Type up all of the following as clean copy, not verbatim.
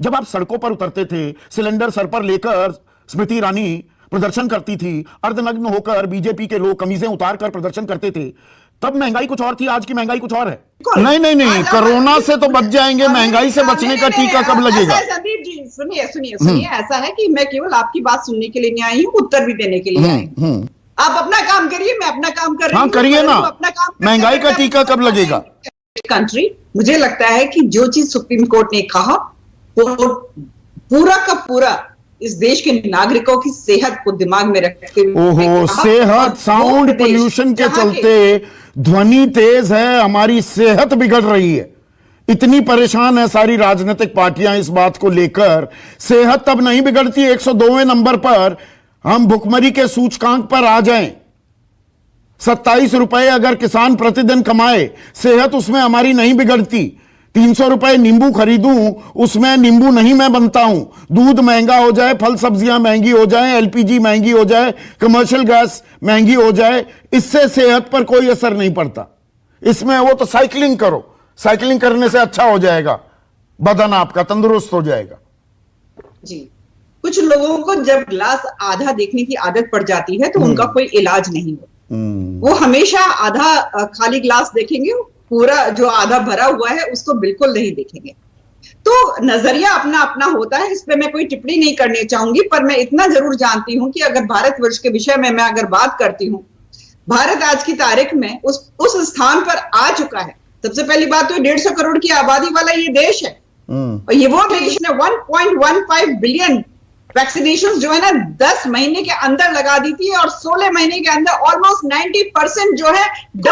जब आप सड़कों पर उतरते थे, सिलेंडर सर पर लेकर स्मृति ईरानी प्रदर्शन करती थी, अर्धनग्न होकर बीजेपी के लोग कमीजें उतारकर प्रदर्शन करते थे, तब महंगाई कुछ और थी, आज की महंगाई कुछ और है। नहीं नहीं नहीं, कोरोना से तो बच जाएंगे, महंगाई से बचने का टीका कब लगेगा? संदीप जी सुनिए सुनिए सुनिए, ऐसा है कि मैं केवल आपकी बात सुनने के लिए नहीं आई हूँ, उत्तर भी देने के लिए आई हूँ। आप अपना काम करिए, मैं अपना काम कर रही हूँ। हाँ करिए ना, महंगाई का टीका कब लगेगा? कंट्री, मुझे लगता है कि जो चीज सुप्रीम कोर्ट ने कहा वो पूरा का पूरा इस देश के नागरिकों की सेहत को दिमाग में रखते हुए। ओहो, सेहत, साउंड पोल्यूशन के चलते ध्वनि तेज है, हमारी सेहत बिगड़ रही है। इतनी परेशान है सारी राजनीतिक पार्टियां इस बात को लेकर। सेहत तब नहीं बिगड़ती 102वें नंबर पर हम भुखमरी के सूचकांक पर आ जाएं। 27 रुपए अगर किसान प्रतिदिन कमाए, सेहत उसमें हमारी नहीं बिगड़ती। 300 रुपए नींबू खरीदूं, उसमें नींबू नहीं मैं बनता हूं। दूध महंगा हो जाए, फल सब्जियां महंगी हो जाए, एलपीजी महंगी हो जाए, कमर्शियल गैस महंगी हो जाए, इससे सेहत पर कोई असर नहीं पड़ता। इसमें वो तो साइकिलिंग करो, साइकिलिंग करने से अच्छा हो जाएगा, बदन आपका तंदुरुस्त हो जाएगा। जी, कुछ लोगों को जब ग्लास आधा देखने की आदत पड़ जाती है तो उनका कोई इलाज नहीं हो। वो हमेशा आधा खाली ग्लास देखेंगे, पूरा जो आधा भरा हुआ है उसको बिल्कुल नहीं देखेंगे। तो नजरिया अपना अपना होता है, इस पे मैं कोई टिप्पणी नहीं करनी चाहूंगी, पर मैं इतना जरूर जानती हूं कि अगर भारतवर्ष के विषय में मैं अगर बात करती हूं, भारत आज की तारीख में उस स्थान पर आ चुका है। सबसे पहली बात तो 150 करोड़ की आबादी वाला ये देश है, और ये वो देश ने 1.15 बिलियन वैक्सीनेशन जो है ना 10 महीने के अंदर लगा दी थी, और 16 महीने के अंदर ऑलमोस्ट 90% जो है।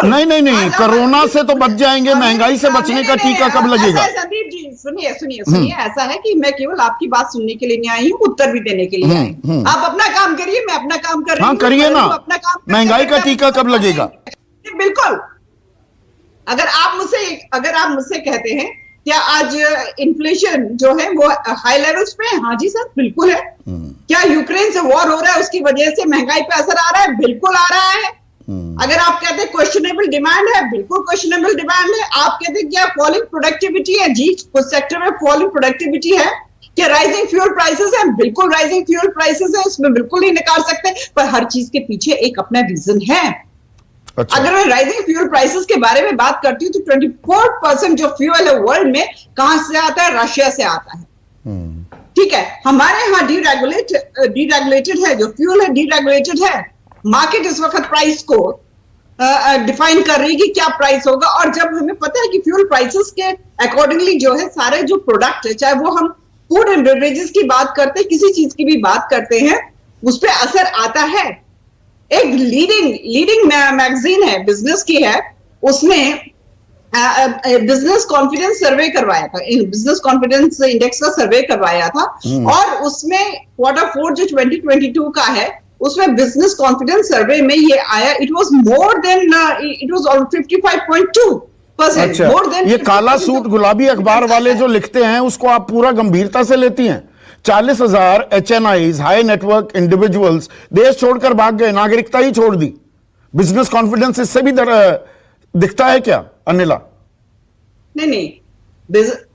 नहीं नहीं नहीं, कोरोना से तो बच जाएंगे, महंगाई से बचने का टीका कब लगेगा? संदीप जी सुनिए सुनिए सुनिए, ऐसा है कि मैं केवल आपकी बात सुनने के लिए नहीं आई हूँ, उत्तर भी देने के लिए आई हूँ। आप अपना काम करिए, मैं अपना काम कर रही हूँ। हाँ करिए ना, महंगाई का टीका कब लगेगा? बिल्कुल। अगर आप मुझसे कहते हैं क्या आज इन्फ्लेशन जो है वो हाई लेवल्स पे है? हाँ जी सर, बिल्कुल है। क्या यूक्रेन से वॉर हो रहा है उसकी वजह से महंगाई पे असर आ रहा है? बिल्कुल आ रहा है। अगर आप कहते हैं क्वेश्चनेबल डिमांड है, बिल्कुल क्वेश्चनेबल डिमांड है। आप कहते हैं क्या फॉलिंग प्रोडक्टिविटी है? जी, कुछ सेक्टर में फॉलिंग प्रोडक्टिविटी है। क्या राइजिंग फ्यूल प्राइसेस है? बिल्कुल राइजिंग फ्यूल प्राइसेस है, इसमें बिल्कुल नहीं नकार सकते, पर हर चीज के पीछे एक अपना रीजन है। अच्छा। अगर मैं राइजिंग फ्यूल प्राइसेस के बारे में बात करती हूँ तो 24% जो फ्यूल है वर्ल्ड में कहां से आता है? रशिया से आता है। ठीक है, हमारे यहाँ डीरेगुलेटेड है, जो फ्यूल है डीरेगुलेटेड है। मार्केट इस वक्त प्राइस को डिफाइन कर रही है कि क्या प्राइस होगा, और जब हमें पता है कि फ्यूल प्राइसेस के अकॉर्डिंगली जो है सारे जो प्रोडक्ट है, चाहे वो हम फूड एंड बेवरेजेस की बात करते हैं, किसी चीज की भी बात करते हैं, उस पर असर आता है। एक लीडिंग मैगजीन है, बिजनेस की है, उसने बिजनेस कॉन्फिडेंस सर्वे करवाया था, बिजनेस कॉन्फिडेंस इंडेक्स का सर्वे करवाया था, और उसमें Q4 जो 2022 का है, उसमें बिजनेस कॉन्फिडेंस सर्वे में ये आया, it was more than, it was 55.2%। अच्छा, ये काला सूट गुलाबी अखबार वाले जो लिखते हैं उसको आप पूरा गंभीरता से लेती हैं? 40,000 HNIs, हाई नेटवर्क इंडिविजुअल्स देश छोड़कर भाग गए, नागरिकता ही छोड़ दी। बिजनेस कॉन्फिडेंस इससे भी दिखता है क्या अनिला? नहीं,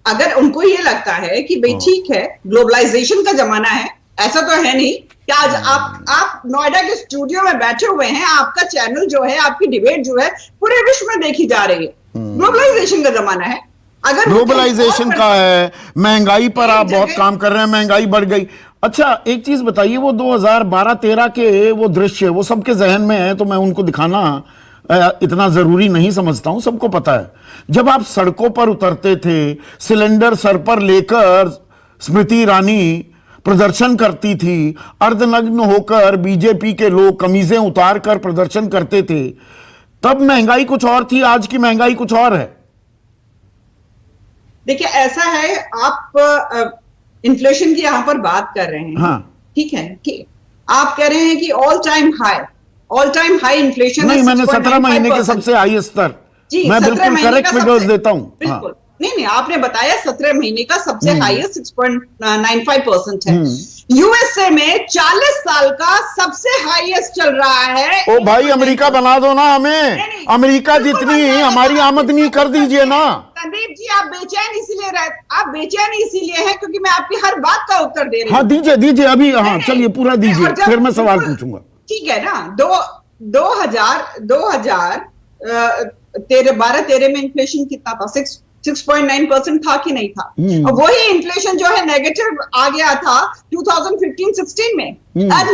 अगर उनको ये लगता है कि भाई ठीक है ग्लोबलाइजेशन का जमाना है, ऐसा तो है नहीं कि आज आप नोएडा के स्टूडियो में बैठे हुए हैं, आपका चैनल जो है, आपकी डिबेट जो है पूरे विश्व में देखी जा रही है। ग्लोबलाइजेशन का जमाना है। अगर ग्लोबलाइजेशन का है, महंगाई पर आप बहुत काम कर रहे हैं, महंगाई बढ़ गई। अच्छा एक चीज बताइए, वो 2012-13 के वो दृश्य वो सबके जहन में है, तो मैं उनको दिखाना इतना जरूरी नहीं समझता हूं, सबको पता है। जब आप सड़कों पर उतरते थे, सिलेंडर सर पर लेकर स्मृति ईरानी प्रदर्शन करती थी, अर्धनग्न होकर बीजेपी के लोग कमीजें उतार कर प्रदर्शन करते थे, तब महंगाई कुछ और थी, आज की महंगाई कुछ और है। देखिए ऐसा है, आप इन्फ्लेशन की यहां पर बात कर रहे हैं। हाँ। ठीक है कि आप कह रहे हैं कि ऑल टाइम हाई इन्फ्लेशन नहीं, मैंने 17 महीने के सबसे हाई स्तर, मैं बिल्कुल करेक्ट फिगर्स देता हूं। बिल्कुल नहीं, आपने बताया 17 महीने का सबसे हाईएस्ट 6.95% है। यूएसए में 40 साल का सबसे हाईएस्ट चल रहा है। ओ भाई, अमेरिका बना दो ना हमें, अमेरिका जितनी हमारी आमदनी कर दीजिए ना। संदीप जी, आप बेचैन इसीलिए हैं क्योंकि मैं आपकी हर बात का उत्तर दे रही हूं। हाँ दीजिए दीजिए अभी, हाँ चलिए पूरा दीजिए, और जब- फिर मैं सवाल पूछूंगा। ठीक है ना। 2012-13 में इन्फ्लेशन कितना था? 6.9% था कि नहीं था? और वही इन्फ्लेशन जो है नेगेटिव आ गया था 2015-16 में। अब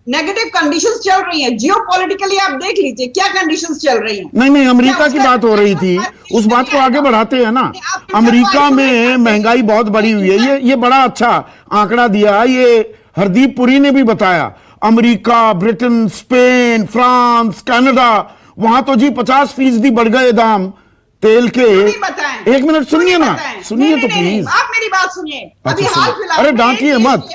नेगेटिव कंडीशंस चल रही हैं। जियोपॉलिटिकली आप देख लीजिए क्या कंडीशंस चल रही हैं। नहीं अमेरिका की बात हो रही थी, उस बात को आगे बढ़ाते हैं ना। अमेरिका में महंगाई बहुत बढ़ी हुई है, ये बड़ा अच्छा आंकड़ा दिया, ये हरदीप पुरी ने भी बताया। America, Britain, Spain, France, Canada, वहां तो जी 50% बढ़ गए दाम तेल के। एक मिनट सुनिए ना, सुनिए तो प्लीज, आप मेरी बात सुनिए। अभी अच्छा, हाल फिलहाल अरे डांटिए मत,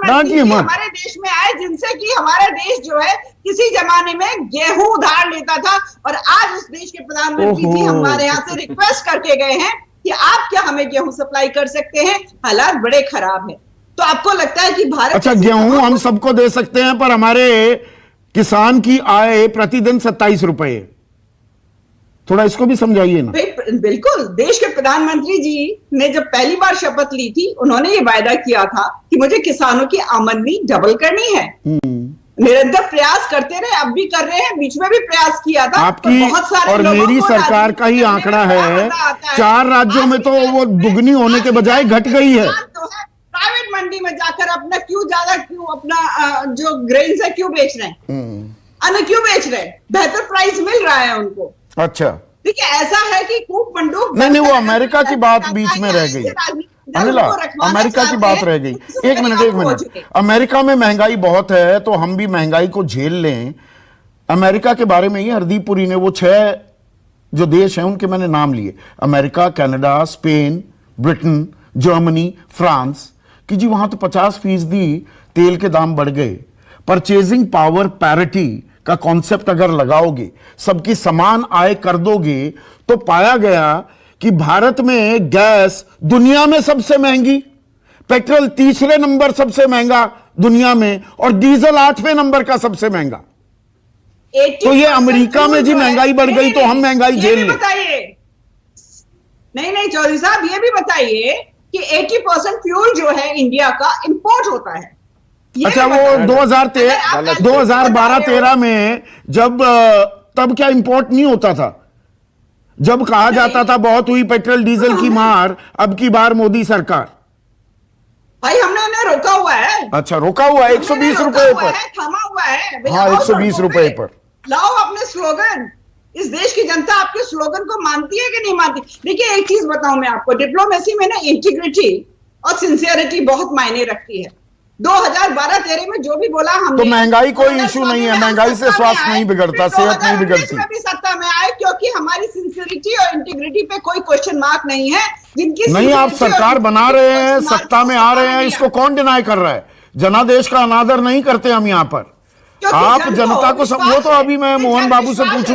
डांटिए मत। हमारे देश में आए जिनसे कि हमारा देश जो है किसी जमाने में गेहूं उधार लेता था, और आज उस देश के प्रधानमंत्री जी हमारे यहाँ से रिक्वेस्ट करके गए हैं कि आप क्या हमें गेहूं सप्लाई कर सकते हैं, हालात बड़े खराब है। तो आपको लगता है कि भारत, अच्छा गेहूं हम सबको दे सकते हैं, पर हमारे किसान की आय प्रतिदिन 27 रुपए है, थोड़ा इसको भी समझाइए ना। बिल्कुल, देश के प्रधानमंत्री जी ने जब पहली बार शपथ ली थी, उन्होंने ये वायदा किया था कि मुझे किसानों की आमदनी डबल करनी है। निरंतर प्रयास करते रहे, अब भी कर रहे हैं, बीच में भी प्रयास किया था। आपकी बहुत सारे और लोगों मेरी को सरकार का ही आंकड़ा है, 4 राज्यों में तो वो दुगनी होने के बजाय घट गई है। प्राइवेट मंडी में जाकर अपना क्यों अपना जो ग्रेन्स है क्यों बेच रहे हैं, अन्न क्यों बेच रहे हैं? बेहतर प्राइस मिल रहा है उनको। अच्छा देखिए, ऐसा है कि खूब मंडूक नहीं वो अमेरिका की बात बीच में रह गई, अनिला अमेरिका की बात रह गई। एक मिनट, अमेरिका में महंगाई बहुत है तो हम भी महंगाई को झेल लें। अमेरिका के बारे में ही हरदीप पुरी ने वो 6 जो देश हैं उनके मैंने नाम लिए, America, Canada, Spain, Britain, Germany, France, कि जी वहां तो 50% तेल के दाम बढ़ गए। परचेजिंग पावर पैरिटी का कॉन्सेप्ट अगर लगाओगे, सबकी समान आय कर दोगे, तो पाया गया कि भारत में गैस दुनिया में सबसे महंगी, पेट्रोल तीसरे नंबर सबसे महंगा दुनिया में, और डीजल 8वें नंबर का सबसे महंगा। तो ये अमेरिका में जी महंगाई बढ़ गई तो हम महंगाई झेल लें। नहीं चौधरी साहब, ये भी बताइए कि 80% फ्यूल जो है इंडिया का इंपोर्ट होता है। अच्छा वो 2012-13 में जब तब क्या इंपोर्ट नहीं होता था? जब कहा जाता था बहुत हुई पेट्रोल डीजल की मार, अब की बार मोदी सरकार। भाई हमने उन्हें रोका हुआ है। अच्छा रोका हुआ है 120 रुपए पर, थमा हुआ है। हाँ 120 रुपए पर। लाओ अपने स्लोगन। इस देश की जनता आपके स्लोगन को मानती है कि नहीं मानती? देखिए एक चीज बताऊं मैं आपको, डिप्लोमेसी में ना इंटीग्रिटी और सिंसियरिटी बहुत मायने रखती है। 2012-13 में जो भी बोला हमने, तो महंगाई कोई इशू नहीं है, महंगाई से स्वास्थ्य नहीं बिगड़ता, सेहत नहीं बिगड़ती। भी सत्ता में आए क्योंकि हमारी सिंसियरिटी और इंटीग्रिटी पे कोई क्वेश्चन मार्क नहीं है। जिनकी नहीं आप सरकार बना रहे हैं, सत्ता में आ रहे हैं, इसको कौन डिनाई कर रहा है? जनादेश का अनादर नहीं करते हम यहाँ पर। आप जनता को सब, वो तो अभी मैं मोहन बाबू से पूछूंगा।